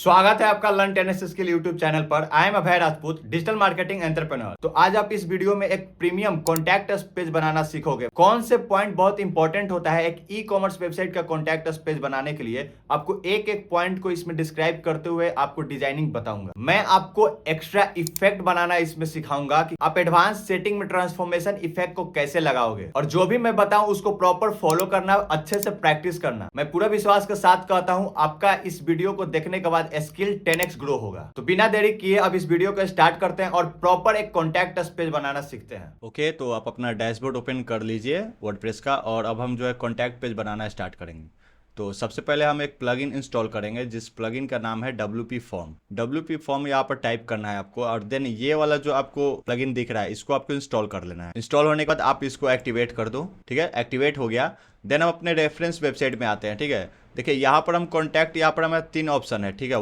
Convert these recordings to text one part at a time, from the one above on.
स्वागत है आपका learn tennis skill YouTube channel पर। I am Abhay Rajput, digital marketing entrepreneur. तो आज आप इस वीडियो में एक प्रीमियम कॉन्टैक्ट अस पेज बनाना सीखोगे। कौन से पॉइंट बहुत इंपॉर्टेंट होता है एक ई कॉमर्स वेबसाइट का कॉन्टैक्ट अस पेज बनाने के लिए, आपको एक एक पॉइंट को इसमें डिस्क्राइब करते हुए आपको डिजाइनिंग बताऊंगा। मैं आपको एक्स्ट्रा इफेक्ट बनाना इसमें सिखाऊंगा कि आप एडवांस सेटिंग में ट्रांसफॉर्मेशन इफेक्ट को कैसे लगाओगे, और जो भी मैं बताऊं उसको प्रॉपर फॉलो करना, अच्छे से प्रैक्टिस करना। मैं पूरा विश्वास के साथ कहता हूं आपका इस वीडियो को देखने के बाद स्किल 10x ग्रो होगा। तो बिना देरी किए अब इस वीडियो को स्टार्ट करते हैं और प्रॉपर एक कॉन्टैक्ट अस पेज बनाना सीखते हैं। ओके, तो आप अपना डैशबोर्ड ओपन कर लीजिए वर्डप्रेस का, और अब हम जो है कॉन्टैक्ट पेज बनाना स्टार्ट करेंगे। तो सबसे पहले हम एक प्लगइन इंस्टॉल करेंगे, जिस प्लगइन का नाम है WP फॉर्म। WP फॉर्म यहाँ पर टाइप करना है आपको, और देन ये वाला जो आपको प्लगइन दिख रहा है इसको आपको इंस्टॉल कर लेना है। इंस्टॉल होने के बाद आप इसको एक्टिवेट कर दो। ठीक है, एक्टिवेट हो गया। देन हम अपने रेफरेंस वेबसाइट में आते हैं। ठीक है, देखिए यहाँ पर हम कॉन्टैक्ट, यहाँ पर हमें 3 ऑप्शन है। ठीक है,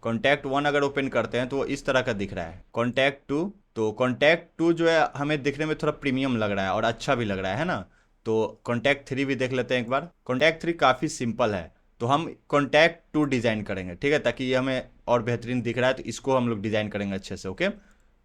कॉन्टैक्ट 1 अगर ओपन करते हैं तो इस तरह का दिख रहा है। कॉन्टैक्ट 2, तो कॉन्टैक्ट 2 जो है हमें दिखने में थोड़ा प्रीमियम लग रहा है और अच्छा भी लग रहा है ना। तो कॉन्टैक्ट 3 भी देख लेते हैं एक बार। कॉन्टैक्ट 3 काफ़ी सिंपल है, तो हम कॉन्टैक्ट 2 डिज़ाइन करेंगे। ठीक है, ताकि ये हमें और बेहतरीन दिख रहा है तो इसको हम लोग डिज़ाइन करेंगे अच्छे से। ओके,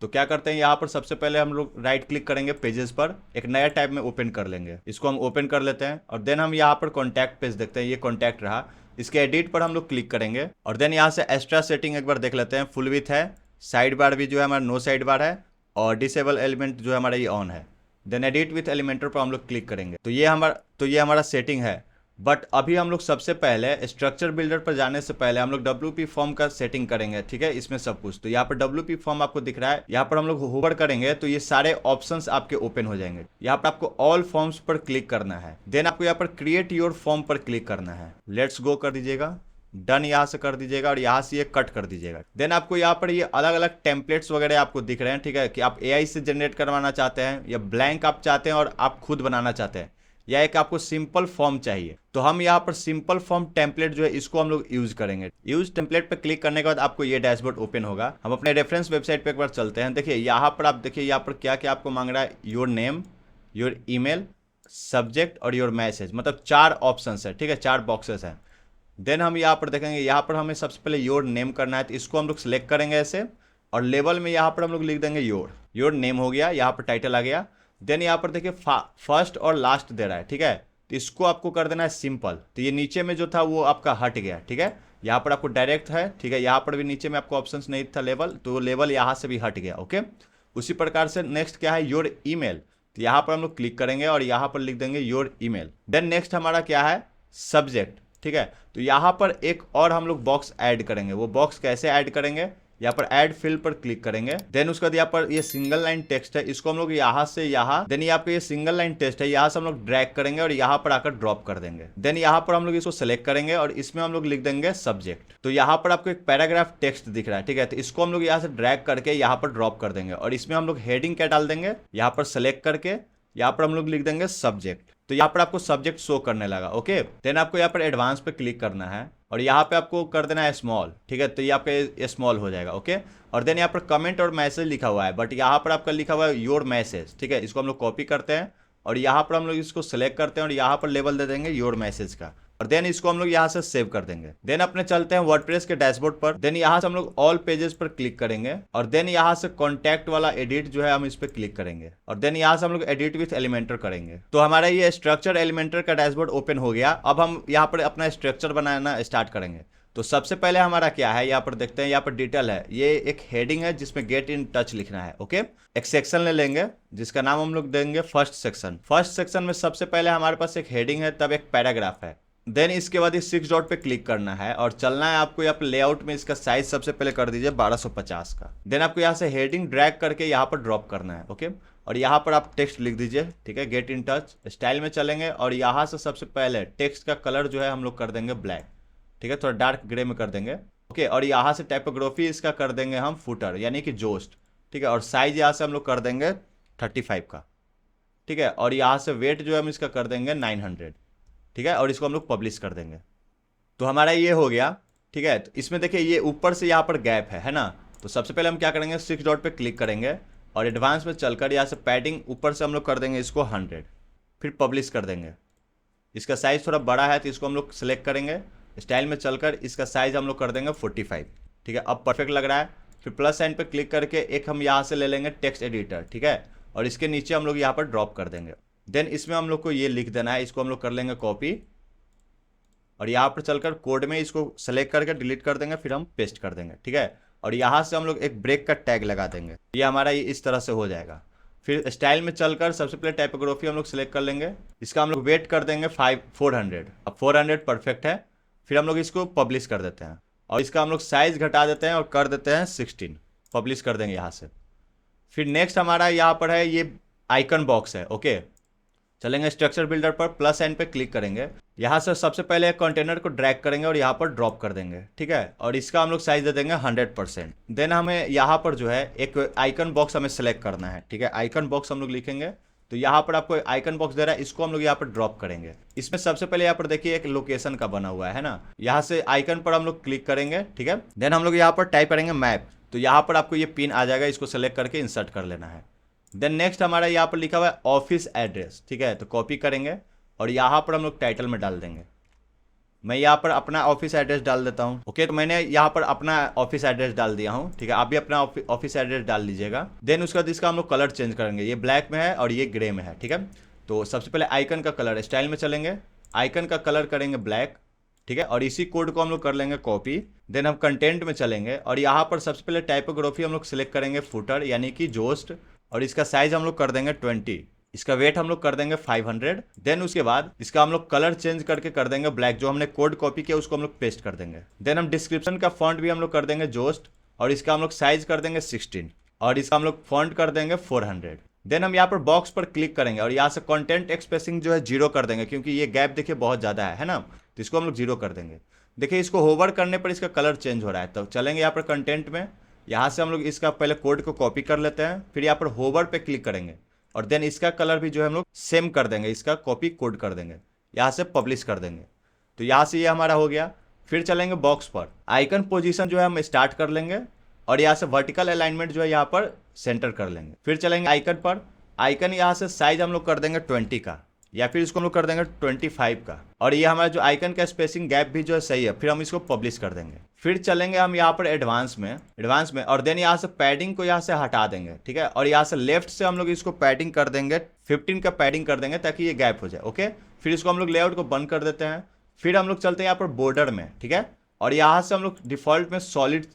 तो क्या करते हैं, यहाँ पर सबसे पहले हम लोग राइट क्लिक करेंगे पेजेस पर, एक नया टैब में ओपन कर लेंगे। इसको हम ओपन कर लेते हैं, और देन हम यहाँ पर कॉन्टैक्ट पेज देखते हैं। ये कॉन्टैक्ट रहा, इसके एडिट पर हम लोग क्लिक करेंगे, और देन यहाँ से एक्स्ट्रा सेटिंग एक बार देख लेते हैं। फुल विथ है, साइड बार भी जो है हमारा नो साइड बार है, और डिसेबल एलिमेंट जो है हमारा ये ऑन है। देन एडिट विथ एलिमेंटर पर हम लोग क्लिक करेंगे। तो ये हमारा सेटिंग है। बट अभी हम लोग सबसे पहले स्ट्रक्चर बिल्डर पर जाने से पहले हम लोग WP फॉर्म का सेटिंग करेंगे। ठीक है, इसमें सब कुछ। तो यहाँ पर WP फॉर्म आपको दिख रहा है, यहाँ पर हम लोग होवर करेंगे तो ये सारे ऑप्शंस आपके ओपन हो जाएंगे। यहाँ पर आपको ऑल फॉर्म्स पर क्लिक करना है। देन आपको यहाँ पर क्रिएट योर फॉर्म पर क्लिक करना है। लेट्स गो कर दीजिएगा, डन यहाँ से कर दीजिएगा, और यहाँ से ये कट कर दीजिएगा। देन आपको यहाँ पर ये अलग अलग टेम्पलेट्स वगैरह आपको दिख रहे हैं। ठीक है, कि आप AI से जनरेट करवाना चाहते हैं, या ब्लैंक आप चाहते हैं और आप खुद बनाना चाहते हैं, या एक आपको सिंपल फॉर्म चाहिए। तो हम यहाँ पर सिंपल फॉर्म टेम्पलेट जो है इसको हम लोग यूज करेंगे। यूज टेम्पलेट पे क्लिक करने के बाद आपको ये डैशबोर्ड ओपन होगा। हम अपने रेफरेंस वेबसाइट पे एक बार चलते हैं। देखिए यहाँ पर आप देखिए यहाँ पर क्या क्या आपको मांग रहा है। Your name, your email, subject और योर मैसेज, मतलब 4 ऑप्शन है। ठीक है, 4 बॉक्सेस हैं। देन हम यहाँ पर देखेंगे, यहाँ पर हमें सबसे पहले योर नेम करना है, तो इसको हम लोग सेलेक्ट करेंगे ऐसे, और लेवल में यहाँ पर हम लोग लिख देंगे योर नेम हो गया, यहाँ पर टाइटल आ गया। देन यहाँ पर देखिए फर्स्ट और लास्ट दे रहा है। ठीक है, तो इसको आपको कर देना है सिंपल। तो ये नीचे में जो था वो आपका हट गया। ठीक है, यहाँ पर आपको डायरेक्ट है। ठीक है, यहाँ पर भी नीचे में आपको ऑप्शंस नहीं था लेवल, तो लेवल यहाँ से भी हट गया। ओके, उसी प्रकार से नेक्स्ट क्या है, योर ईमेल। तो यहाँ पर हम लोग क्लिक करेंगे और यहाँ पर लिख देंगे योर ईमेल। देन नेक्स्ट हमारा क्या है, सब्जेक्ट। ठीक है, तो यहाँ पर एक और हम लोग बॉक्स ऐड करेंगे। वो बॉक्स कैसे ऐड करेंगे, यहाँ पर ऐड फील्ड पर क्लिक करेंगे। देन उसके बाद यहाँ पर ये सिंगल लाइन टेक्स्ट है, इसको हम लोग यहाँ से यहाँ, देन यहाँ पे ये सिंगल लाइन टेक्स्ट है, यहाँ से हम लोग ड्रैग करेंगे और यहाँ पर आकर ड्रॉप कर देंगे। देन यहाँ पर हम लोग इसको सेलेक्ट करेंगे और इसमें हम लोग लिख देंगे सब्जेक्ट। तो यहाँ पर आपको एक पैराग्राफ टेक्स्ट दिख रहा है। ठीक है, तो इसको हम लोग यहाँ से ड्रैग करके यहाँ पर ड्रॉप कर देंगे, और इसमें हम लोग हेडिंग क्या डाल देंगे, यहाँ पर सेलेक्ट करके यहाँ पर हम लोग लिख देंगे सब्जेक्ट। तो यहाँ पर आपको सब्जेक्ट शो करने लगा। ओके, देन आपको यहाँ पर एडवांस पे क्लिक करना है, और यहाँ पे आपको कर देना है स्मॉल। ठीक है, तो ये आपका स्मॉल हो जाएगा। ओके, और देन यहाँ पर कमेंट और मैसेज लिखा हुआ है, बट यहाँ पर आपका लिखा हुआ है योर मैसेज। ठीक है, इसको हम लोग कॉपी करते हैं, और यहाँ पर हम लोग इसको सेलेक्ट करते हैं, और यहाँ पर लेवल दे देंगे योर मैसेज का, और देन इसको हम लोग यहाँ से सेव कर देंगे। देन अपने चलते हैं वर्डप्रेस के डैशबोर्ड पर। देन यहाँ से हम लोग ऑल पेजेस पर क्लिक करेंगे, और देन यहाँ से कॉन्टैक्ट वाला एडिट जो है हम इस पर क्लिक करेंगे, और देन यहाँ से हम लोग एडिट विथ एलिमेंटर करेंगे। तो हमारा ये स्ट्रक्चर एलिमेंटर का डैशबोर्ड ओपन हो गया। अब हम यहाँ पर अपना स्ट्रक्चर बनाना स्टार्ट करेंगे। तो सबसे पहले हमारा क्या है, यहाँ पर देखते हैं, यहाँ पर डिटेल है। ये एक हेडिंग है जिसमें गेट इन टच लिखना है। ओके, एक सेक्शन ले लेंगे जिसका नाम हम लोग देंगे फर्स्ट सेक्शन। फर्स्ट सेक्शन में सबसे पहले हमारे पास एक हेडिंग है, तब एक पैराग्राफ है। देन इसके बाद इस 6 डॉट पे क्लिक करना है, और चलना है आपको यहाँ पे लेआउट में। इसका साइज सबसे पहले कर दीजिए 1250 का। देन आपको यहाँ से हेडिंग ड्रैग करके यहाँ पर ड्रॉप करना है। ओके, और यहाँ पर आप टेक्स्ट लिख दीजिए। ठीक है, गेट इन टच स्टाइल में चलेंगे, और यहाँ से सबसे पहले टेक्स्ट का कलर जो है हम लोग कर देंगे ब्लैक। ठीक है, थोड़ा डार्क ग्रे में कर देंगे। ओके, और यहाँ से टाइपोग्राफी इसका कर देंगे हम फुटर, यानी कि जोस्ट। ठीक है, और साइज यहाँ से हम लोग कर देंगे 35 का। ठीक है, और यहाँ से वेट जो है हम इसका कर देंगे 900। ठीक है, और इसको हम लोग पब्लिश कर देंगे। तो हमारा ये हो गया। ठीक है, तो इसमें देखिए ये ऊपर से यहाँ पर गैप है ना। तो सबसे पहले हम क्या करेंगे, 6 डॉट पे क्लिक करेंगे, और एडवांस में चलकर यहाँ से पैडिंग ऊपर से हम लोग कर देंगे इसको 100, फिर पब्लिश कर देंगे। इसका साइज थोड़ा बड़ा है तो इसको हम लोग सेलेक्ट करेंगे, स्टाइल में चलकर इसका साइज हम लोग कर देंगे 45। ठीक है, अब परफेक्ट लग रहा है। फिर प्लस साइन पे क्लिक करके एक हम यहाँ से ले लेंगे टेक्स्ट एडिटर। ठीक है, और इसके नीचे हम लोग यहाँ पर ड्रॉप कर देंगे। देन इसमें हम लोग को ये लिख देना है, इसको हम लोग कर लेंगे कॉपी और यहाँ पर चलकर कोड में इसको सेलेक्ट करके डिलीट कर देंगे, फिर हम पेस्ट कर देंगे। ठीक है, और यहाँ से हम लोग एक ब्रेक का टैग लगा देंगे। ये हमारा ये इस तरह से हो जाएगा। फिर स्टाइल में चलकर सबसे पहले टाइपोग्राफी हम लोग सेलेक्ट कर लेंगे। इसका हम लोग वेट कर देंगे 400। अब 400 परफेक्ट है। फिर हम लोग इसको पब्लिश कर देते हैं और इसका हम लोग साइज घटा देते हैं और कर देते हैं 16। पब्लिश कर देंगे यहाँ से। फिर नेक्स्ट हमारा यहाँ पर है ये आइकन बॉक्स है। ओके, चलेंगे स्ट्रक्चर बिल्डर पर, प्लस साइन पे क्लिक करेंगे। यहाँ से सबसे पहले एक कंटेनर को ड्रैग करेंगे और यहाँ पर ड्रॉप कर देंगे। ठीक है, और इसका हम लोग साइज दे देंगे 100%। देन हमें यहाँ पर जो है एक आइकन बॉक्स हमें सेलेक्ट करना है। ठीक है, आइकन बॉक्स हम लोग लिखेंगे तो यहाँ पर आपको आइकन बॉक्स दे रहा है, इसको हम लोग यहाँ पर ड्रॉप करेंगे। इसमें सबसे पहले यहाँ पर देखिए एक लोकेशन का बना हुआ है ना, यहाँ से आइकन पर हम लोग क्लिक करेंगे। ठीक है, देन हम लोग यहाँ पर टाइप करेंगे मैप, तो यहाँ पर आपको ये पिन आ जाएगा, इसको सेलेक्ट करके इंसर्ट कर लेना है। देन नेक्स्ट हमारा यहाँ पर लिखा हुआ है ऑफिस एड्रेस। ठीक है, तो कॉपी करेंगे और यहाँ पर हम लोग टाइटल में डाल देंगे। मैं यहाँ पर अपना ऑफिस एड्रेस डाल देता हूँ। ओके, तो मैंने यहाँ पर अपना ऑफिस एड्रेस डाल दिया हूँ। ठीक है, आप भी अपना ऑफिस एड्रेस डाल लीजिएगा। देन उसके बाद इसका हम लोग कलर चेंज करेंगे, ये ब्लैक में है और ये ग्रे में है। ठीक है, तो सबसे पहले आइकन का कलर स्टाइल में चलेंगे, आइकन का कलर करेंगे ब्लैक। ठीक है, और इसी कोड को हम लोग कर लेंगे कॉपी। देन हम कंटेंट में चलेंगे और यहाँ पर सबसे पहले टाइपोग्राफी हम लोग सिलेक्ट करेंगे फुटर यानी कि जोस्ट, और इसका साइज हम लोग कर देंगे 20। इसका वेट हम लोग कर देंगे 500। देन उसके बाद इसका हम लोग कलर चेंज करके कर देंगे ब्लैक, जो हमने कोड कॉपी किया उसको हम लोग पेस्ट कर देंगे। देन हम डिस्क्रिप्शन का फॉन्ट भी हम लोग कर देंगे जोस्ट और इसका हम लोग साइज कर देंगे 16 और इसका हम लोग फॉन्ट कर देंगे 400। देन हम यहाँ पर बॉक्स पर क्लिक करेंगे और यहाँ से कंटेंट एक्सप्रेसिंग जो है 0 कर देंगे, क्योंकि ये गैप देखिए बहुत ज़्यादा है ना, तो इसको हम लोग 0 कर देंगे। देखिए इसको होवर करने पर इसका कलर चेंज हो रहा है। तो चलेंगे यहाँ पर कंटेंट में, यहाँ से हम लोग इसका पहले कोड को कॉपी कर लेते हैं, फिर यहाँ पर होवर पे क्लिक करेंगे और देन इसका कलर भी जो है हम लोग सेम कर देंगे, इसका कॉपी कोड कर देंगे, यहाँ से पब्लिश कर देंगे। तो यहाँ से ये हमारा हो गया। फिर चलेंगे बॉक्स पर, आइकन पोजीशन जो है हम स्टार्ट कर लेंगे और यहाँ से वर्टिकल अलाइनमेंट जो है यहाँ पर सेंटर कर लेंगे। फिर चलेंगे आइकन पर, आइकन यहाँ से साइज हम लोग कर देंगे 20 का या फिर इसको हम लोग कर देंगे 25 का, और ये हमारा जो आइकन का स्पेसिंग गैप भी जो है सही है। फिर हम इसको पब्लिश कर देंगे। फिर चलेंगे हम यहाँ पर एडवांस में और देन यहाँ से पैडिंग को यहाँ से हटा देंगे। ठीक है, और यहाँ से लेफ्ट से हम लोग इसको पैडिंग कर देंगे, 15 का पैडिंग कर देंगे ताकि ये गैप हो जाए। ओके, फिर इसको हम लोग लेआउट को बंद कर देते हैं। फिर हम लोग चलते हैं यहाँ पर बॉर्डर में। ठीक है, और यहाँ से हम लोग डिफॉल्ट में सॉलिड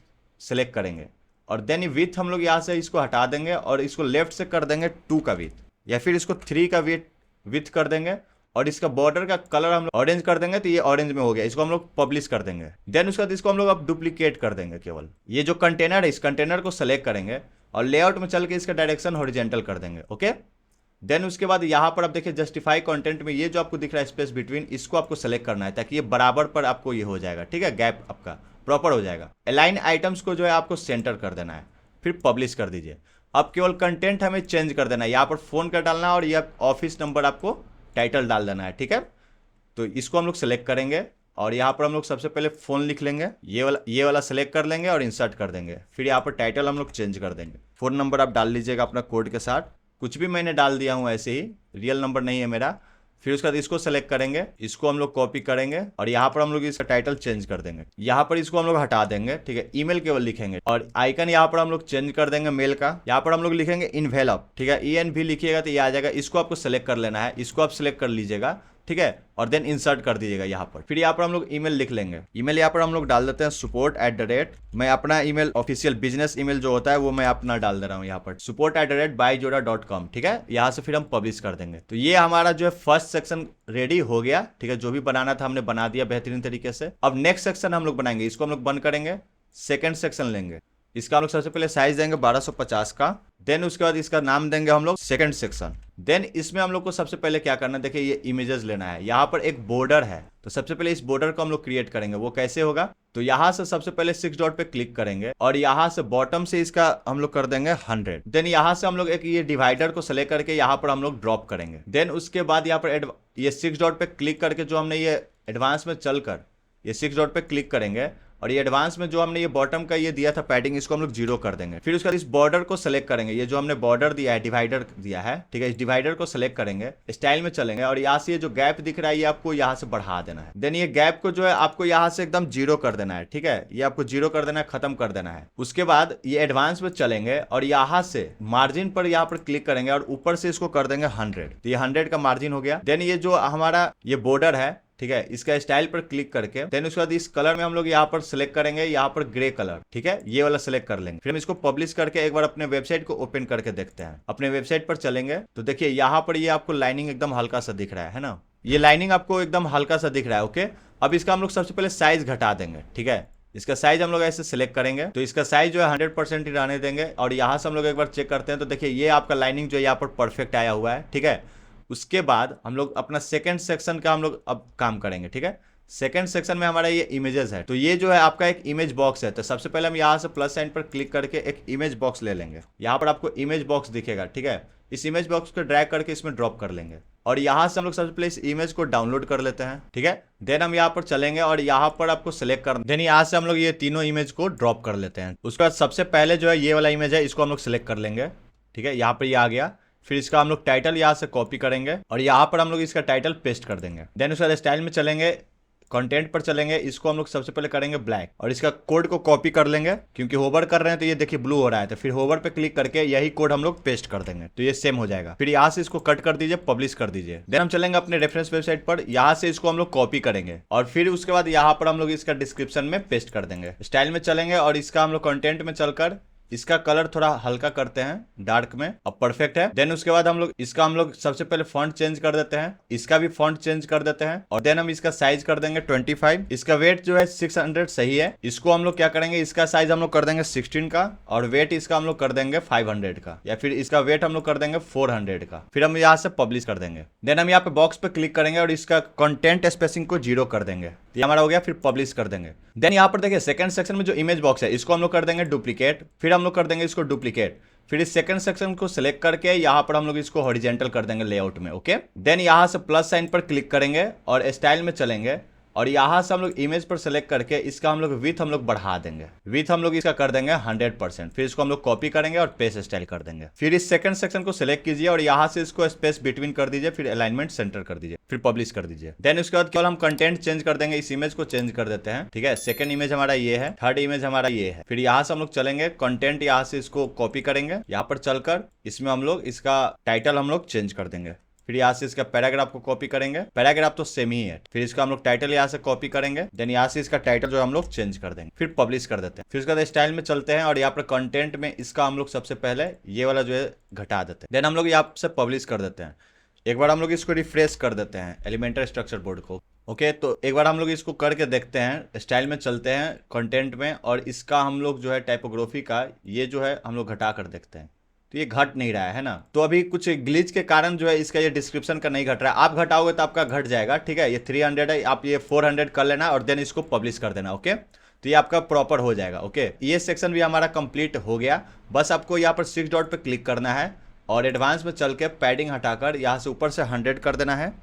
सेलेक्ट करेंगे और देन विथ हम लोग यहाँ से इसको हटा देंगे और इसको लेफ्ट से कर देंगे 2 का विथ या फिर इसको 3 का विथ कर देंगे और इसका बॉर्डर का कलर हम लोग ऑरेंज कर देंगे, तो ये ऑरेंज में हो गया। इसको हम लोग पब्लिश कर देंगे। देन उसके बाद इसको हम लोग अब डुप्लीकेट कर देंगे। केवल ये जो कंटेनर है इस कंटेनर को सेलेक्ट करेंगे और लेआउट में चल के इसका डायरेक्शन हॉरिजॉन्टल कर देंगे। ओके, देन उसके बाद यहाँ पर आप देखिए जस्टिफाई कंटेंट में ये जो आपको दिख रहा है स्पेस बिटवीन, इसको आपको सेलेक्ट करना है ताकि ये बराबर पर आपको ये हो जाएगा। ठीक है, गैप आपका प्रॉपर हो जाएगा। अलाइन आइटम्स को जो है आपको सेंटर कर देना है, फिर पब्लिश कर दीजिए। अब केवल कंटेंट हमें चेंज कर देना है, यहाँ पर फोन का डालना और यह ऑफिस नंबर आपको टाइटल डाल देना है। ठीक है, तो इसको हम लोग सेलेक्ट करेंगे और यहाँ पर हम लोग सबसे पहले फ़ोन लिख लेंगे, ये वाला सेलेक्ट कर लेंगे और इंसर्ट कर देंगे। फिर यहाँ पर टाइटल हम लोग चेंज कर देंगे। फ़ोन नंबर आप डाल लीजिएगा अपना कोड के साथ, कुछ भी मैंने डाल दिया हूँ ऐसे ही, रियल नंबर नहीं है मेरा। फिर उसके बाद इसको सेलेक्ट करेंगे, इसको हम लोग कॉपी करेंगे और यहाँ पर हम लोग इसका टाइटल चेंज कर देंगे। यहाँ पर इसको हम लोग हटा देंगे। ठीक है, ईमेल केवल लिखेंगे और आइकन यहाँ पर हम लोग चेंज कर देंगे मेल का। यहाँ पर हम लोग लिखेंगे इन्वेलप। ठीक है, ENV लिखिएगा तो ये आ जाएगा। इसको आपको सेलेक्ट कर लेना है, इसको आप सेलेक्ट कर लीजिएगा। ठीक है, और देन इंसर्ट कर दीजिएगा यहाँ पर। फिर यहाँ पर हम लोग ईमेल लिख लेंगे। ईमेल यहाँ पर हम लोग डाल देते हैं support@, मैं अपना ईमेल ऑफिशियल बिजनेस ईमेल जो होता है वो मैं अपना डाल दे रहा हूँ यहाँ पर support@byjoda.com। ठीक है, यहाँ से फिर हम पब्लिश कर देंगे। तो ये हमारा जो है फर्स्ट सेक्शन रेडी हो गया। ठीक है, जो भी बनाना था हमने बना दिया बेहतरीन तरीके से। अब नेक्स्ट सेक्शन हम लोग बनाएंगे, इसको हम लोग बंद करेंगे। सेकेंड सेक्शन लेंगे, इसका हम लोग सबसे पहले साइज देंगे 1250 का। देन उसके बाद इसका नाम देंगे हम लोग सेकंड सेक्शन। देन इसमें हम लोग को सबसे पहले क्या करना है, देखिए ये इमेजेस लेना है। यहाँ पर एक बॉर्डर है, तो सबसे पहले इस बॉर्डर को हम लोग क्रिएट करेंगे। वो कैसे होगा, तो यहाँ से सबसे पहले 6 डॉट पे क्लिक करेंगे और यहाँ से बॉटम से इसका हम लोग कर देंगे 100। देन यहाँ से हम लोग एक ये डिवाइडर को सेलेक्ट करके यहाँ पर हम लोग ड्रॉप करेंगे। देन उसके बाद यहाँ पर ये 6 डॉट पे क्लिक करके जो हमने ये एडवांस में चलकर ये 6 डॉट पे क्लिक करेंगे और ये एडवांस में जो हमने ये बॉटम का ये दिया था पैडिंग, इसको हम लोग 0 कर देंगे। फिर उसके बाद इस बॉर्डर को सिलेक्ट करेंगे, ये जो हमने बॉर्डर दिया है, डिवाइडर दिया है, ठीक है, इस डिवाइडर को सिलेक्ट करेंगे, स्टाइल में चलेंगे और यहाँ से ये जो गैप दिख रहा है ये आपको यहाँ से बढ़ा देना है। देन ये गैप को जो है आपको यहाँ से एकदम 0 कर देना है, ठीक है, ये आपको 0 कर देना है, खत्म कर देना है। उसके बाद ये एडवांस में चलेंगे और यहाँ से मार्जिन पर यहाँ पर क्लिक करेंगे और ऊपर से इसको कर देंगे 100, तो ये 100 का मार्जिन हो गया। देन ये जो हमारा ये बॉर्डर है, ठीक है, इसका स्टाइल पर क्लिक करके देन उसके बाद इस कलर में हम लोग यहाँ पर सिलेक्ट करेंगे, यहाँ पर ग्रे कलर, ठीक है, ये वाला सिलेक्ट कर लेंगे। फिर हम इसको पब्लिश करके एक बार अपने वेबसाइट को ओपन करके देखते हैं। अपने वेबसाइट पर चलेंगे तो देखिए यहाँ पर ये आपको लाइनिंग एकदम हल्का सा दिख रहा है ना, ये लाइनिंग आपको एकदम हल्का सा दिख रहा है। ओके, अब इसका हम लोग सबसे पहले साइज घटा देंगे, ठीक है, इसका साइज हम लोग ऐसे सिलेक्ट करेंगे तो इसका साइज जो है 100% ही रहने देंगे। और यहाँ से हम लोग एक बार चेक करते हैं तो देखिए ये आपका लाइनिंग जो है यहाँ पर परफेक्ट आया हुआ है, ठीक है। उसके बाद हम लोग अपना सेकंड सेक्शन का हम लोग अब काम करेंगे, ठीक है। सेकंड सेक्शन में हमारा ये इमेजेस है, तो ये जो है आपका एक इमेज बॉक्स है। तो सबसे पहले हम यहाँ से प्लस साइन पर क्लिक करके एक इमेज बॉक्स ले लेंगे। यहाँ पर आपको इमेज बॉक्स दिखेगा, ठीक है, इस इमेज बॉक्स को ड्रैग करके इसमें ड्रॉप कर लेंगे और यहाँ से हम लोग सबसे पहले इस इमेज को डाउनलोड कर लेते हैं, ठीक है। देन हम यहाँ पर चलेंगे और यहाँ पर आपको सिलेक्ट कर देन यहाँ से हम लोग ये तीनों इमेज को ड्रॉप कर लेते हैं। उसके बाद सबसे पहले जो है ये वाला इमेज है, इसको हम लोग सिलेक्ट कर लेंगे, ठीक है, यहाँ पर ये आ गया। फिर इसका हम लोग टाइटल यहाँ से कॉपी करेंगे और यहाँ पर हम लोग इसका टाइटल पेस्ट कर देंगे। देन उसके बाद स्टाइल में चलेंगे, कंटेंट पर चलेंगे, इसको हम लोग सबसे पहले करेंगे ब्लैक और इसका कोड को कॉपी कर लेंगे, क्योंकि होवर कर रहे हैं तो ये देखिए ब्लू हो रहा है, तो फिर होवर पे क्लिक करके यही कोड हम लोग पेस्ट कर देंगे तो ये सेम हो जाएगा। फिर यहाँ से इसको कट कर दीजिए, पब्लिश कर दीजिए। देन हम चलेंगे अपने रेफरेंस वेबसाइट पर, यहाँ से इसको हम लोग कॉपी करेंगे और फिर उसके बाद यहाँ पर हम लोग इसका डिस्क्रिप्शन में पेस्ट कर देंगे। स्टाइल में चलेंगे और इसका हम लोग कंटेंट में चलकर इसका कलर थोड़ा हल्का करते हैं, डार्क में, अब परफेक्ट है। देन उसके बाद हम लोग सबसे पहले फॉन्ट चेंज कर देते हैं, इसका भी फॉन्ट चेंज कर देते हैं और देन हम इसका साइज कर देंगे 25। इसका वेट जो है 600 सही है। इसको हम लोग क्या करेंगे, इसका साइज हम लोग कर देंगे 16 का और वेट इसका हम लोग कर देंगे 500 का, या फिर इसका वेट हम लोग कर देंगे 400 का। फिर हम यहाँ से पब्लिश कर देंगे। देन हम यहाँ पे बॉक्स पे क्लिक करेंगे और इसका कंटेंट स्पेसिंग को 0 कर देंगे, ये हमारा हो गया। फिर पब्लिश कर देंगे। देन यहाँ पर देखिए सेकंड सेक्शन में जो इमेज बॉक्स है इसको हम लोग कर देंगे डुप्लीकेट, फिर हम लोग कर देंगे इसको डुप्लीकेट। फिर इस सेकंड सेक्शन को सिलेक्ट करके यहाँ पर हम लोग इसको हॉरिजेंटल कर देंगे लेआउट में, ओके। देन यहाँ से प्लस साइन पर क्लिक करेंगे और स्टाइल में चलेंगे और यहाँ से हम लोग इमेज पर सिलेक्ट करके इसका हम लोग विथ हम लोग बढ़ा देंगे, विथ हम लोग इसका कर देंगे 100%। फिर इसको हम लोग कॉपी करेंगे और पेस्ट स्टाइल कर देंगे। फिर इस सेकंड सेक्शन को सिलेक्ट कीजिए और यहाँ से इसको स्पेस बिटवीन कर दीजिए, फिर अलाइनमेंट सेंटर कर दीजिए, फिर पब्लिश कर दीजिए। देन उसके बाद केवल हम कंटेंट चेंज कर देंगे, इस इमेज को चेंज कर देते हैं, ठीक है। सेकंड इमेज हमारा ये है, थर्ड इमेज हमारा ये है। फिर यहाँ से हम लोग चलेंगे, कंटेंट यहाँ से इसको कॉपी करेंगे, यहाँ पर चलकर इसमें हम लोग इसका टाइटल हम लोग चेंज कर देंगे। फिर यहाँ से इसका पैराग्राफ को कॉपी करेंगे, पैराग्राफ तो सेम ही है। फिर इसका हम लोग टाइटल यहाँ से कॉपी करेंगे, देन यहाँ से इसका टाइटल जो हम लोग चेंज कर देंगे, फिर पब्लिश कर देते हैं। फिर उसके बाद स्टाइल में चलते हैं और यहाँ पर कंटेंट में इसका हम लोग सबसे पहले ये वाला जो है घटा देते हैं। देन हम लोग यहाँ से पब्लिश कर देते हैं। एक बार हम लोग इसको रिफ्रेश कर देते हैं एलिमेंटर स्ट्रक्चर बोर्ड को, ओके। तो एक बार हम लोग इसको करके देखते हैं, स्टाइल में चलते हैं कंटेंट में और इसका हम लोग जो है टाइपोग्राफी का ये जो है हम लोग घटा कर देखते हैं, तो ये घट नहीं रहा है ना। तो अभी कुछ ग्लिच के कारण जो है इसका ये डिस्क्रिप्शन का नहीं घट रहा है। आप घटाओगे तो आपका घट जाएगा, ठीक है। ये 300 है, आप ये 400 कर लेना और देन इसको पब्लिश कर देना, ओके। तो ये आपका प्रॉपर हो जाएगा, ओके। ये सेक्शन भी हमारा कंप्लीट हो गया। बस आपको यहाँ पर 6 डॉट पे क्लिक करना है और एडवांस में चल के पैडिंग हटाकर यहाँ से ऊपर से 100 कर देना है,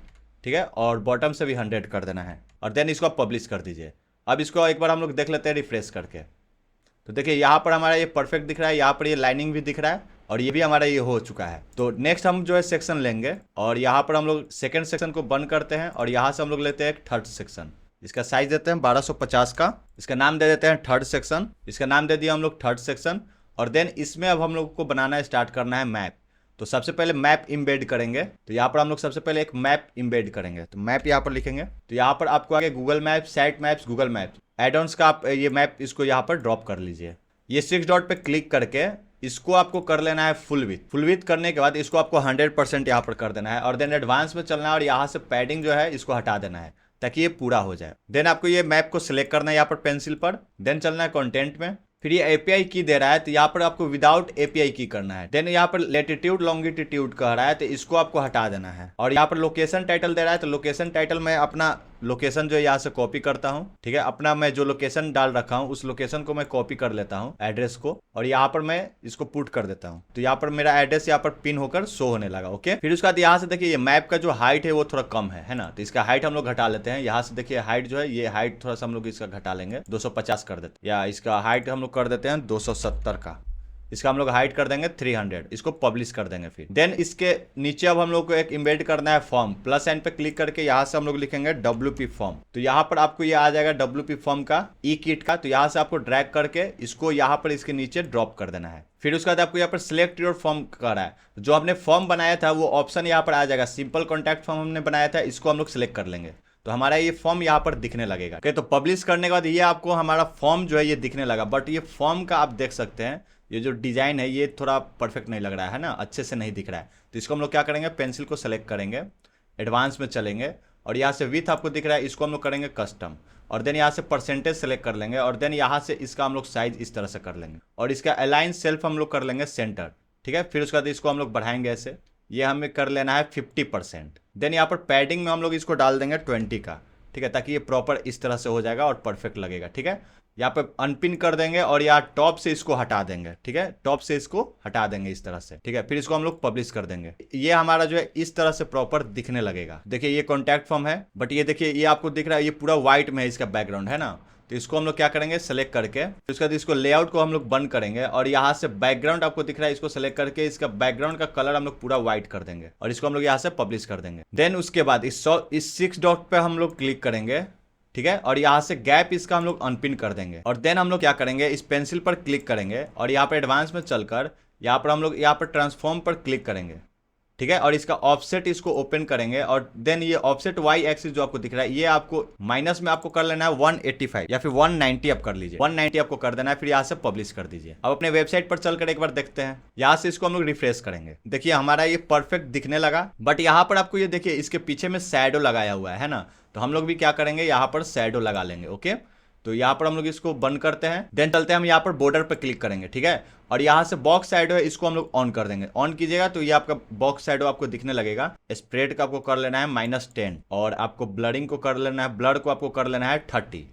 ठीक है, और बॉटम से भी 100 कर देना है और देन इसको आप पब्लिश कर दीजिए। अब इसको एक बार हम लोग देख लेते हैं रिफ्रेश करके, तो देखिए यहाँ पर हमारा ये परफेक्ट दिख रहा है, यहाँ पर ये लाइनिंग भी दिख रहा है और ये भी हमारा ये हो चुका है। तो नेक्स्ट हम जो है सेक्शन लेंगे और यहाँ पर हम लोग सेकंड सेक्शन को बंद करते हैं और यहाँ से हम लोग लेते हैं एक थर्ड सेक्शन। इसका साइज देते हैं 1250 का, इसका नाम दे देते हैं थर्ड सेक्शन, इसका नाम दे दिया हम लोग थर्ड सेक्शन। और देन इसमें अब हम लोग को बनाना स्टार्ट करना है मैप। तो सबसे पहले मैप इम्बेड करेंगे, तो यहाँ पर हम लोग सबसे पहले एक मैप इम्बेड करेंगे। तो मैप यहाँ पर लिखेंगे, तो यहाँ पर आपको आगे Google map, site maps, Google maps, add-ons का आप ये मैप इसको यहाँ पर ड्रॉप कर लीजिए। ये 6 डॉट पे क्लिक करके इसको आपको कर लेना है फुल विथ। फुल विथ करने के बाद इसको आपको 100% यहाँ पर कर देना है और देन एडवांस में चलना है और यहाँ से पैडिंग जो है इसको हटा देना है ताकि ये पूरा हो जाए। देन आपको ये मैप को सिलेक्ट करना है यहाँ पर पेंसिल पर, देन चलना है कंटेंट में। फिर ये एपीआई की दे रहा है तो यहाँ पर आपको विदाउट एपीआई की करना है। देन यहाँ पर लेटीट्यूड लॉन्गिट्यूड कह रहा है तो इसको आपको हटा देना है और यहाँ पर लोकेशन टाइटल दे रहा है तो लोकेशन टाइटल में अपना लोकेशन जो है यहाँ से कॉपी करता हूँ, ठीक है। अपना मैं जो लोकेशन डाल रखा हूँ उस लोकेशन को मैं कॉपी कर लेता हूँ, एड्रेस को, और यहाँ पर मैं इसको पुट कर देता हूँ। तो यहाँ पर मेरा एड्रेस यहाँ पर पिन होकर शो होने लगा। ओके, फिर उसके बाद यहाँ से देखिए ये मैप का जो हाइट है वो थोड़ा कम है ना, तो इसका हाइट हम लोग घटा लेते हैं। यहाँ से देखिए हाइट जो है, ये हाइट थोड़ा सा हम लोग इसका घटा लेंगे, 250 कर देते हैं, या इसका हाइट हम लोग कर देते हैं 270 का। इसका हम लोग हाइट कर देंगे 300, इसको पब्लिश कर देंगे। फिर देन इसके नीचे अब हम लोग को एक इम्बेड करना है फॉर्म, प्लस साइन पे क्लिक करके यहाँ से हम लोग लिखेंगे WP फॉर्म। तो यहाँ पर आपको ये आ जाएगा WP फॉर्म का ई किट का। तो यहाँ से आपको ड्रैग करके इसको यहाँ पर इसके नीचे ड्रॉप कर देना है। फिर उसके बाद आपको यहाँ पर सिलेक्ट योर फॉर्म कर रहा है, जो हमने फॉर्म बनाया था वो ऑप्शन यहाँ पर आ जाएगा। सिंपल कॉन्टैक्ट फॉर्म हमने बनाया था, इसको हम लोग सिलेक्ट कर लेंगे तो हमारा ये फॉर्म यहाँ पर दिखने लगेगा। ओके, तो पब्लिश करने के बाद ये आपको हमारा फॉर्म जो है ये दिखने लगा। बट ये फॉर्म का आप देख सकते हैं ये जो डिजाइन है ये थोड़ा परफेक्ट नहीं लग रहा है ना, अच्छे से नहीं दिख रहा है। तो इसको हम लोग क्या करेंगे, पेंसिल को सेलेक्ट करेंगे, एडवांस में चलेंगे, और यहाँ से विथ आपको दिख रहा है, इसको हम लोग करेंगे कस्टम, और देन यहाँ से परसेंटेज सेलेक्ट कर लेंगे, और देन यहाँ से इसका हम लोग साइज इस तरह से कर लेंगे, और इसका अलाइन सेल्फ हम लोग कर लेंगे सेंटर, ठीक है। फिर उसके बाद इसको हम लोग बढ़ाएंगे ऐसे, ये हमें कर लेना है 50%। देन यहाँ पर पैडिंग में हम लोग इसको डाल देंगे 20 का, ठीक है, ताकि ये प्रॉपर इस तरह से हो जाएगा और परफेक्ट लगेगा, ठीक है। यहाँ पे अनपिन कर देंगे और यहाँ टॉप से इसको हटा देंगे, ठीक है, टॉप से इसको हटा देंगे इस तरह से, ठीक है। फिर इसको हम लोग पब्लिश कर देंगे। ये हमारा जो है इस तरह से प्रॉपर दिखने लगेगा। देखिए ये कॉन्टैक्ट फॉर्म है, बट ये देखिए ये आपको दिख रहा है ये पूरा व्हाइट में है, इसका बैकग्राउंड है ना। तो इसको हम लोग क्या करेंगे, सेलेक्ट करके उसके बाद इसको लेआउट को हम लोग बंद करेंगे, और यहाँ से बैकग्राउंड आपको दिख रहा है, इसको सेलेक्ट करके इसका बैकग्राउंड का कलर हम लोग पूरा व्हाइट कर देंगे, और इसको हम लोग यहाँ से पब्लिश कर देंगे। देन उसके बाद इस 6 डॉट पे हम लोग क्लिक करेंगे, ठीक है, और यहाँ से गैप इसका हम लोग अनपिन कर देंगे, और देन हम लोग क्या करेंगे, इस पेंसिल पर क्लिक करेंगे, और यहाँ पर एडवांस में चलकर यहाँ पर हम लोग यहाँ पर ट्रांसफॉर्म पर क्लिक करेंगे, ठीक है, और इसका ऑफसेट इसको ओपन करेंगे, और देन ये ऑफसेट वाई एक्सिस जो आपको दिख रहा है ये आपको माइनस में आपको कर लेना है 185 या फिर 190 आप कर लीजिए, 190 आपको कर देना है। फिर यहाँ से पब्लिश कर दीजिए। अब अपने वेबसाइट पर चलकर एक बार देखते हैं, यहाँ से इसको हम लोग रिफ्रेश करेंगे। देखिए हमारा ये परफेक्ट दिखने लगा, बट यहाँ पर आपको ये देखिए इसके पीछे में शैडो लगाया हुआ है ना, तो हम लोग भी क्या करेंगे, यहाँ पर शैडो लगा लेंगे। ओके, तो यहाँ पर हम लोग इसको बंद करते हैं। देन चलते हैं हम यहाँ पर बॉर्डर पर क्लिक करेंगे, ठीक है, और यहाँ से बॉक्स शैडो है इसको हम लोग ऑन कर देंगे। ऑन कीजिएगा तो ये आपका बॉक्स शैडो आपको दिखने लगेगा। स्प्रेड का आपको कर लेना है -10, और आपको ब्लरिंग को कर लेना है, ब्लर को आपको कर लेना है 30।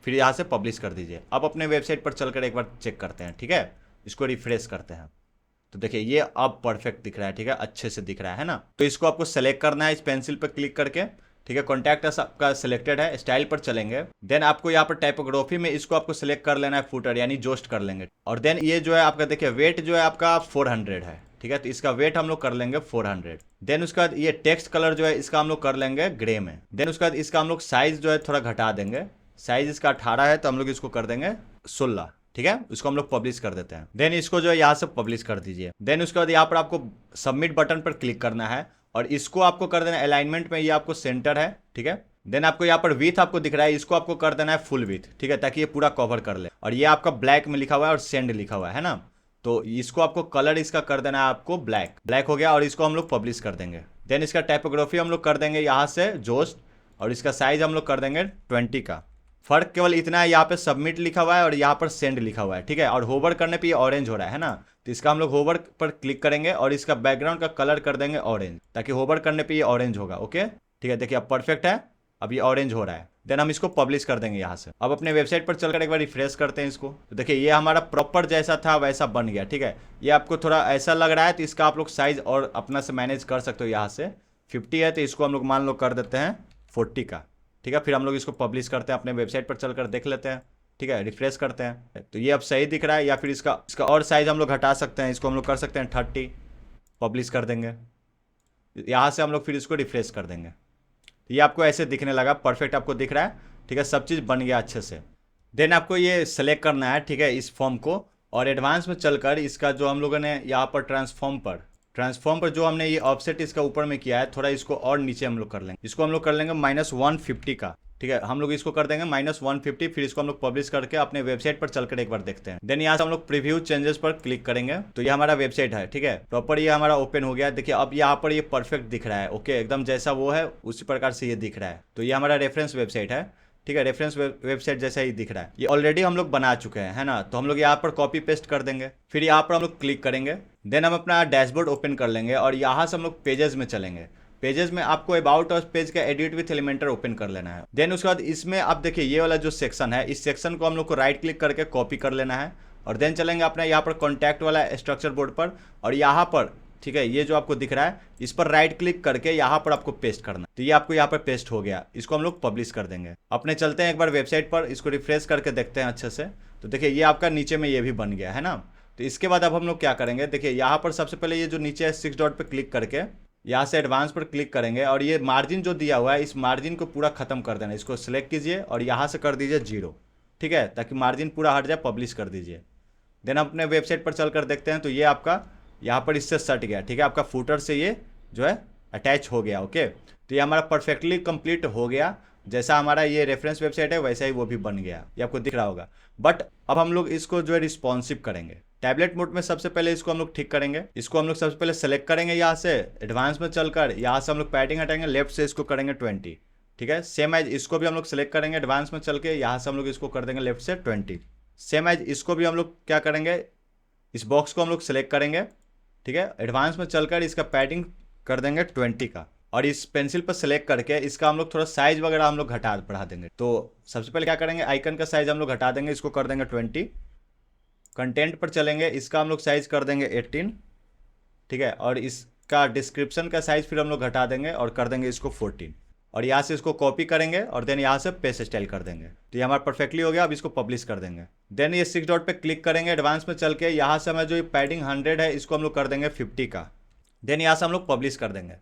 फिर यहाँ से पब्लिश कर दीजिए। अब अपने वेबसाइट पर चलकर एक बार चेक करते हैं, ठीक है, इसको रिफ्रेश करते हैं। तो देखिए ये अब परफेक्ट दिख रहा है, ठीक है, अच्छे से दिख रहा है ना। तो इसको आपको सेलेक्ट करना है इस पेंसिल पर क्लिक करके, ठीक है, कॉन्टैक्ट आपका सिलेक्टेड है। स्टाइल पर चलेंगे, देन आपको यहाँ पर टाइपोग्राफी में इसको आपको सिलेक्ट कर लेना है, फुटर यानी जोस्ट कर लेंगे, और देन ये जो है आपका देखिए वेट जो है आपका 400 है, ठीक है, तो इसका वेट हम लोग कर लेंगे 400। देन उसके बाद ये टेक्स्ट कलर जो है इसका हम लोग कर लेंगे ग्रे में। देन उसके बाद इसका हम लोग साइज जो है थोड़ा घटा देंगे, साइज इसका 18 है तो हम लोग इसको कर देंगे 16, ठीक है, इसको हम लोग पब्लिश कर देते हैं। देन इसको जो है यहाँ से पब्लिश कर दीजिए। देन उसके बाद यहाँ पर आपको सबमिट बटन पर क्लिक करना है, और इसको आपको कर देना अलाइनमेंट में, ये आपको सेंटर है, ठीक है। देन आपको यहाँ पर विथ आपको दिख रहा है, इसको आपको कर देना है फुल विथ, ठीक है, ताकि ये पूरा कवर कर ले। और ये आपका ब्लैक में लिखा हुआ है और सेंड लिखा हुआ है ना, तो इसको आपको कलर इसका कर देना है आपको ब्लैक, ब्लैक हो गया, और इसको हम लोग पब्लिश कर देंगे। देन इसका टाइपोग्राफी हम लोग कर देंगे यहाँ से जोस्ट, और इसका साइज हम लोग कर देंगे 20 का। फर्क केवल इतना है, यहाँ पे सबमिट लिखा हुआ है और यहाँ पर सेंड लिखा हुआ है, ठीक है, और होवर करने पे ये ऑरेंज हो रहा है ना, तो इसका हम लोग होवर पर क्लिक करेंगे और इसका बैकग्राउंड का कलर कर देंगे ऑरेंज, ताकि होवर करने पे ये ऑरेंज होगा। ओके, ठीक है, देखिए अब परफेक्ट है, अब ये ऑरेंज हो रहा है। देन हम इसको पब्लिश कर देंगे यहाँ से। अब अपने वेबसाइट पर चलकर एक बार रिफ्रेश करते हैं इसको, तो देखिए ये हमारा प्रॉपर जैसा था वैसा बन गया, ठीक है। ये आपको थोड़ा ऐसा लग रहा है तो इसका आप लोग साइज और अपना से मैनेज कर सकते हो। यहाँ से 50 है तो इसको हम लोग मान लो कर देते हैं 40 का, ठीक है। फिर हम लोग इसको पब्लिश करते हैं, अपने वेबसाइट पर चलकर देख लेते हैं, ठीक है, रिफ्रेश करते हैं तो ये अब सही दिख रहा है। या फिर इसका और साइज हम लोग हटा सकते हैं, इसको हम लोग कर सकते हैं 30, पब्लिश कर देंगे। यहाँ से हम लोग फिर इसको रिफ्रेश कर देंगे, ये आपको ऐसे दिखने लगा, परफेक्ट आपको दिख रहा है, ठीक है, सब चीज़ बन गया अच्छे से। देन आपको ये सेलेक्ट करना है, ठीक है, इस फॉर्म को, और एडवांस में चलकर इसका जो हम लोगों ने यहाँ पर ट्रांसफॉर्म पर जो हमने ये ऑफसेट इसका ऊपर में किया है, थोड़ा इसको और नीचे हम लोग कर लेंगे। इसको हम लोग कर लेंगे -150 का, ठीक है, हम लोग इसको कर देंगे -150। फिर इसको हम लोग पब्लिश करके अपने वेबसाइट पर चलकर एक बार देखते हैं। देन यहाँ से हम लोग प्रीव्यू चेंजेस पर क्लिक करेंगे, तो ये हमारा वेबसाइट है, ठीक है, प्रॉपर ये हमारा ओपन हो गया। देखिए अब यहाँ पर ये परफेक्ट दिख रहा है, ओके, एकदम जैसा वो है उसी प्रकार से ये दिख रहा है। तो ये हमारा रेफरेंस वेबसाइट है, ठीक है, रेफरेंस वेबसाइट जैसा ही दिख रहा है। ये ऑलरेडी हम लोग बना चुके हैं, है ना, तो हम लोग यहाँ पर कॉपी पेस्ट कर देंगे। फिर यहाँ पर हम लोग क्लिक करेंगे, देन हम अपना डैशबोर्ड ओपन कर लेंगे और यहाँ से हम लोग पेजेस में चलेंगे। पेजेस में आपको अबाउट और पेज का एडिट विथ एलिमेंटर ओपन कर लेना है। देन उसके बाद इसमें आप देखिए ये वाला जो सेक्शन है, इस सेक्शन को हम लोग को राइट क्लिक करके कॉपी कर लेना है और देन चलेंगे अपने यहाँ पर कॉन्टैक्ट वाला स्ट्रक्चर बोर्ड पर और यहाँ पर ठीक है ये जो आपको दिख रहा है इस पर राइट क्लिक करके यहाँ पर आपको पेस्ट करना। तो ये आपको यहाँ पर पेस्ट हो गया, इसको हम लोग पब्लिश कर देंगे। अपने चलते हैं एक बार वेबसाइट पर, इसको रिफ्रेश करके देखते हैं अच्छे से। तो देखिए ये आपका नीचे में ये भी बन गया है ना। तो इसके बाद अब हम लोग क्या करेंगे, देखिए यहाँ पर सबसे पहले ये जो नीचे है 6 डॉट पर क्लिक करके यहाँ से एडवांस पर क्लिक करेंगे और ये मार्जिन जो दिया हुआ है इस मार्जिन को पूरा खत्म कर देना। इसको सिलेक्ट कीजिए और यहाँ से कर दीजिए 0, ठीक है, ताकि मार्जिन पूरा हट जाए, पब्लिश कर दीजिए। देन अपने वेबसाइट पर चलकर देखते हैं तो ये आपका यहाँ पर इससे सट गया, ठीक है, आपका फूटर से ये जो है अटैच हो गया। ओके, तो ये हमारा परफेक्टली कंप्लीट हो गया। जैसा हमारा ये रेफरेंस वेबसाइट है वैसा ही वो भी बन गया, ये आपको दिख रहा होगा। बट अब हम लोग इसको जो है रिस्पॉन्सिव करेंगे। टैबलेट मोड में सबसे पहले इसको हम लोग ठीक करेंगे। इसको हम लोग सबसे पहले सेलेक्ट करेंगे यहाँ से एडवांस में चलकर, यहाँ से हम लोग पैडिंग हटाएंगे, लेफ्ट से इसको करेंगे 20, ठीक है। सेम एज इसको भी हम लोग सेलेक्ट करेंगे एडवांस में चल के, यहाँ से हम लोग इसको कर देंगे लेफ्ट से 20। सेम एज इसको भी हम लोग क्या करेंगे, इस बॉक्स को हम लोग सेलेक्ट करेंगे, ठीक है, एडवांस में चलकर इसका पैडिंग कर देंगे 20 का और इस पेंसिल पर सेलेक्ट करके इसका हम लोग थोड़ा साइज वगैरह हम लोग घटा बढ़ा देंगे। तो सबसे पहले क्या करेंगे, आइकन का साइज हम लोग घटा देंगे, इसको कर देंगे 20। कंटेंट पर चलेंगे, इसका हम लोग साइज कर देंगे 18, ठीक है, और इसका डिस्क्रिप्शन का साइज फिर हम लोग घटा देंगे और कर देंगे इसको 14 और यहाँ से इसको कॉपी करेंगे और देन यहाँ से पेस्ट स्टाइल कर देंगे। तो ये हमारा परफेक्टली हो गया। अब इसको पब्लिश कर देंगे। देन ये 6 डॉट पे क्लिक करेंगे एडवांस में चल के, यहाँ से हमें जो ये पैडिंग 100 है इसको हम लोग कर देंगे 50 का। देन यहाँ से हम लोग पब्लिश कर देंगे।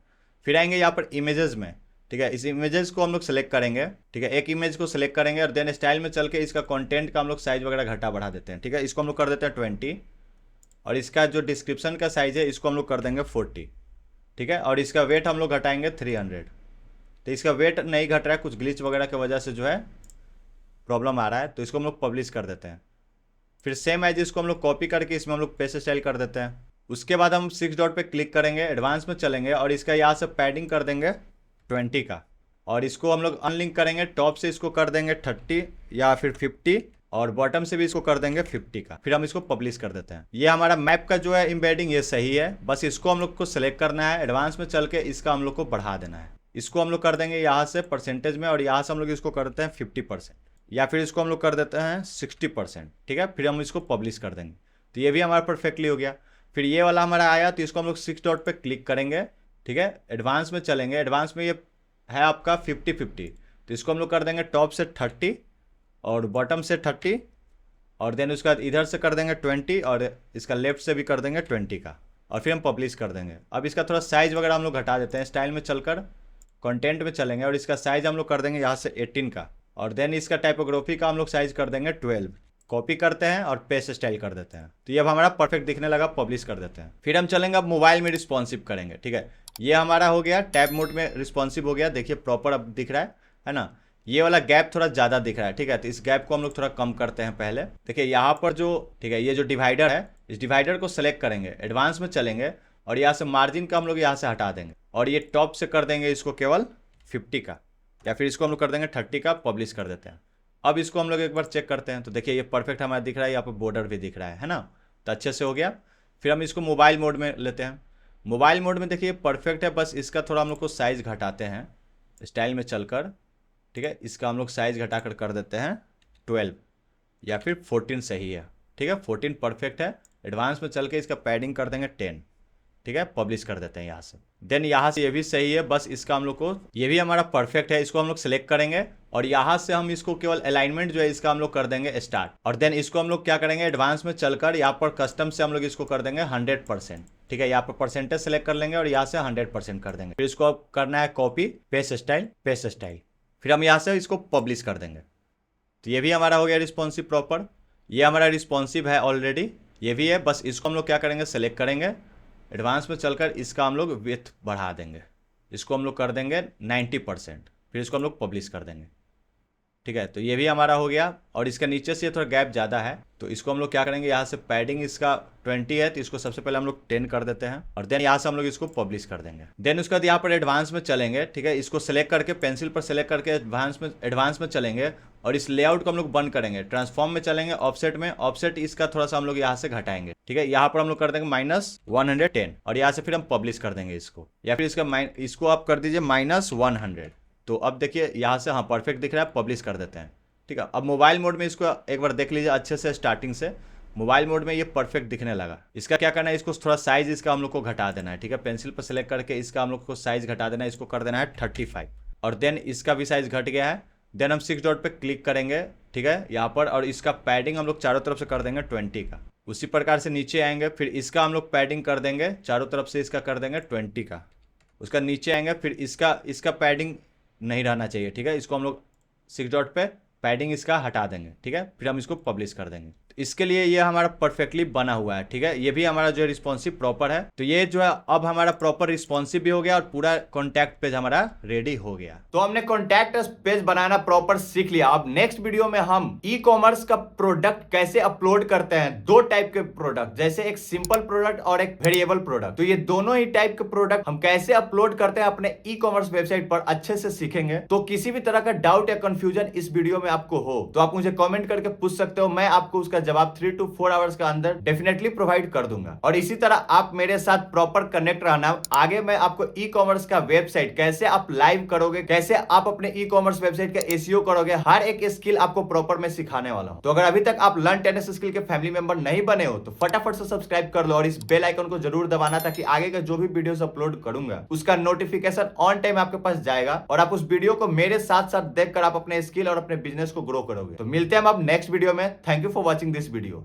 फिर आएंगे यहाँ पर इमेजेस में, ठीक है, इस इमेजेस को हम लोग सेलेक्ट करेंगे, ठीक है, एक इमेज को सेलेक्ट करेंगे और देन स्टाइल में चल के इसका कंटेंट का हम लोग साइज वगैरह घटा बढ़ा देते हैं, ठीक है। इसको हम लोग कर देते हैं 20 और इसका जो डिस्क्रिप्शन का साइज है इसको हम लोग कर देंगे 40, ठीक है, और इसका वेट हम लोग घटाएंगे 300। तो इसका वेट नहीं घट रहा है, कुछ ग्लिच वगैरह की वजह से जो है प्रॉब्लम आ रहा है, तो इसको हम लोग पब्लिश कर देते हैं। फिर सेम एज इसको हम लोग कॉपी करके इसमें हम लोग पेस्ट स्टाइल कर देते हैं। उसके बाद हम 6 डॉट पे क्लिक करेंगे, एडवांस में चलेंगे और इसका यहाँ से पैडिंग कर देंगे 20 का और इसको हम लोग अनलिंक करेंगे। टॉप से इसको कर देंगे 30 या फिर 50 और बॉटम से भी इसको कर देंगे 50 का। फिर हम इसको पब्लिश कर देते हैं। ये हमारा मैप का जो है एम्बेडिंग ये सही है, बस इसको हम लोग को सेलेक्ट करना है, एडवांस में चल के इसका हम लोग को बढ़ा देना है। इसको हम लोग कर देंगे यहाँ से परसेंटेज में और यहाँ से हम लोग इसको कर देते हैं 50% या फिर इसको हम लोग कर देते हैं 60%, ठीक है। फिर हम इसको पब्लिश कर देंगे। तो ये भी हमारा परफेक्टली हो गया। फिर ये वाला हमारा आया तो इसको हम लोग 6 डॉट पे क्लिक करेंगे, ठीक है, एडवांस में चलेंगे। एडवांस में ये है आपका 50-50, तो इसको हम लोग कर देंगे टॉप से 30 और बॉटम से 30 और देन उसके बाद इधर से कर देंगे 20 और इसका लेफ्ट से भी कर देंगे 20 का और फिर हम पब्लिश कर देंगे। अब इसका थोड़ा साइज वगैरह हम लोग घटा देते हैं। स्टाइल में चलकर कंटेंट में चलेंगे और इसका साइज हम लोग कर देंगे यहाँ से 18 का और देन इसका टाइपोग्राफी का हम लोग साइज कर देंगे 12। कॉपी करते हैं और पेस्ट स्टाइल कर देते हैं। तो ये अब हमारा परफेक्ट दिखने लगा, पब्लिश कर देते हैं। फिर हम चलेंगे अब मोबाइल में रिस्पॉन्सिव करेंगे, ठीक है। ये हमारा हो गया टैब मोड में रिस्पॉन्सिव हो गया, देखिए प्रॉपर अब दिख रहा है ना। ये वाला गैप थोड़ा ज़्यादा दिख रहा है, ठीक है, तो इस गैप को हम लोग थोड़ा कम करते हैं पहले। देखिए यहाँ पर जो, ठीक है, ये जो डिवाइडर है इस डिवाइडर को सेलेक्ट करेंगे, एडवांस में चलेंगे और यहाँ से मार्जिन का हम लोग यहाँ से हटा देंगे और ये टॉप से कर देंगे इसको केवल 50 का या फिर इसको हम लोग कर देंगे 30 का, पब्लिश कर देते हैं। अब इसको हम लोग एक बार चेक करते हैं तो देखिए ये परफेक्ट हमारा दिख रहा है, यहाँ पर बॉर्डर भी दिख रहा है ना, तो अच्छे से हो गया। फिर हम इसको मोबाइल मोड में लेते हैं। मोबाइल मोड में देखिए परफेक्ट है, बस इसका थोड़ा हम लोग को साइज़ घटाते हैं स्टाइल में चलकर, ठीक है। इसका हम लोग साइज़ घटा कर देते हैं 12 या फिर 14 सही है, ठीक है, 14 परफेक्ट है। एडवांस में चल के इसका पैडिंग कर देंगे 10, ठीक है, पब्लिश कर देते हैं यहाँ से। देन यहाँ से ये भी सही है, बस इसका हम लोग को, ये भी हमारा परफेक्ट है, इसको हम लोग सेलेक्ट करेंगे और यहाँ से हम इसको केवल अलाइनमेंट जो है इसका हम लोग कर देंगे स्टार्ट और देन इसको हम लोग क्या करेंगे, एडवांस में चलकर यहाँ पर कस्टम से हम लोग इसको कर देंगे 100%, ठीक है। यहाँ पर परसेंटेज सेलेक्ट कर लेंगे और यहाँ से 100% कर देंगे। फिर इसको करना है कॉपी, पेस्ट स्टाइल, फिर हम यहाँ से इसको पब्लिश कर देंगे। तो ये भी हमारा हो गया रिस्पॉन्सिव प्रॉपर। ये हमारा रिस्पॉन्सिव है ऑलरेडी, ये भी है, बस इसको हम लोग क्या करेंगे, सेलेक्ट करेंगे, एडवांस में चलकर इसका हम लोग विड्थ बढ़ा देंगे, इसको हम लोग कर देंगे 90%, फिर इसको हम लोग पब्लिश कर देंगे, ठीक है। तो ये भी हमारा हो गया और इसका नीचे से थोड़ा गैप ज़्यादा है तो इसको हम लोग क्या करेंगे, यहाँ से पैडिंग इसका 20 है तो इसको सबसे पहले हम लोग 10 कर देते हैं और देन यहाँ से हम लोग इसको पब्लिश कर देंगे। देन उसके बाद यहाँ पर एडवांस में चलेंगे, ठीक है, इसको सेलेक्ट करके पेंसिल पर सेलेक्ट करके एडवांस में चलेंगे और इस लेआउट को हम लोग बंद करेंगे। ट्रांसफॉर्म में चलेंगे, ऑफसेट में, ऑफसेट इसका थोड़ा सा हम लोग यहाँ से घटाएंगे, ठीक ठीक है। यहाँ पर हम लोग कर देंगे -110 और यहाँ से फिर हम पब्लिश कर देंगे इसको, या फिर इसको आप कर दीजिए -100। तो अब देखिए यहाँ से हाँ परफेक्ट दिख रहा है, पब्लिश कर देते हैं। ठीक है, अब मोबाइल मोड में इसको एक बार देख लीजिए अच्छे से स्टार्टिंग से। मोबाइल मोड में ये परफेक्ट दिखने लगा। इसका क्या करना है, इसको थोड़ा साइज इसका हम लोग को घटा देना है। ठीक है, पेंसिल पर सेलेक्ट करके इसका हम लोग को साइज घटा देना है, इसको कर देना है 35 और देन इसका भी साइज घट गया है। देन हम 6 डॉट पे क्लिक करेंगे, ठीक है यहाँ पर, और इसका पैडिंग हम लोग चारों तरफ से कर देंगे 20 का। उसी प्रकार से नीचे आएंगे, फिर इसका हम लोग पैडिंग कर देंगे चारों तरफ से, इसका कर देंगे 20 का। उसका नीचे आएंगे, फिर इसका पैडिंग नहीं रहना चाहिए। ठीक है, इसको हम लोग 6 डॉट पे पैडिंग इसका हटा देंगे। ठीक है, फिर हम इसको पब्लिश कर देंगे। तो इसके लिए ये हमारा परफेक्टली बना हुआ है। ठीक है, ये भी हमारा जो है रिस्पॉन्सिव प्रॉपर है। तो ये जो है अब हमारा प्रॉपर रिस्पॉन्सिव भी हो गया और पूरा कॉन्टैक्ट पेज हमारा रेडी हो गया। तो हमने कॉन्टैक्ट पेज बनाना प्रॉपर सीख लिया। अब नेक्स्ट वीडियो में हम ई कॉमर्स का प्रोडक्ट कैसे अपलोड करते हैं। 2 टाइप के प्रोडक्ट, जैसे एक सिंपल प्रोडक्ट और एक वेरिएबल प्रोडक्ट। तो ये दोनों ही टाइप के प्रोडक्ट हम कैसे अपलोड करते हैं अपने ई कॉमर्स वेबसाइट पर, अच्छे से सीखेंगे। तो किसी भी तरह का डाउट या कंफ्यूजन इस वीडियो में आपको हो तो आप मुझे कमेंट करके पूछ सकते हो। मैं आपको उसका जवाब 3 to 4 आवर्स के अंदर डेफिनेटली प्रोवाइड कर दूंगा। और इसी तरह आप मेरे साथ प्रॉपर कनेक्ट रहना। आगे मैं आपको ई कॉमर्स का वेबसाइट कैसे आप लाइव करोगे, कैसे आप अपने ई कॉमर्स वेबसाइट का एसईओ करोगे, हर एक स्किल आपको प्रॉपर मैं सिखाने वाला हूं। तो अगर अभी तक आप लर्न टेनिस स्किल के फैमिली मेंबर नहीं बने हो तो फटाफट से सब्सक्राइब कर लो और इस बेल आइकन को जरूर दबाना, ताकि आगे का जो भी वीडियोस अपलोड करूंगा उसका नोटिफिकेशन ऑन टाइम आपके पास जाएगा और आप उस वीडियो को मेरे साथ साथ देखकर आप अपने स्किल और अपने बिजनेस को ग्रो करोगे। तो मिलते हैं हम अब नेक्स्ट वीडियो में। Thank you for watching this video.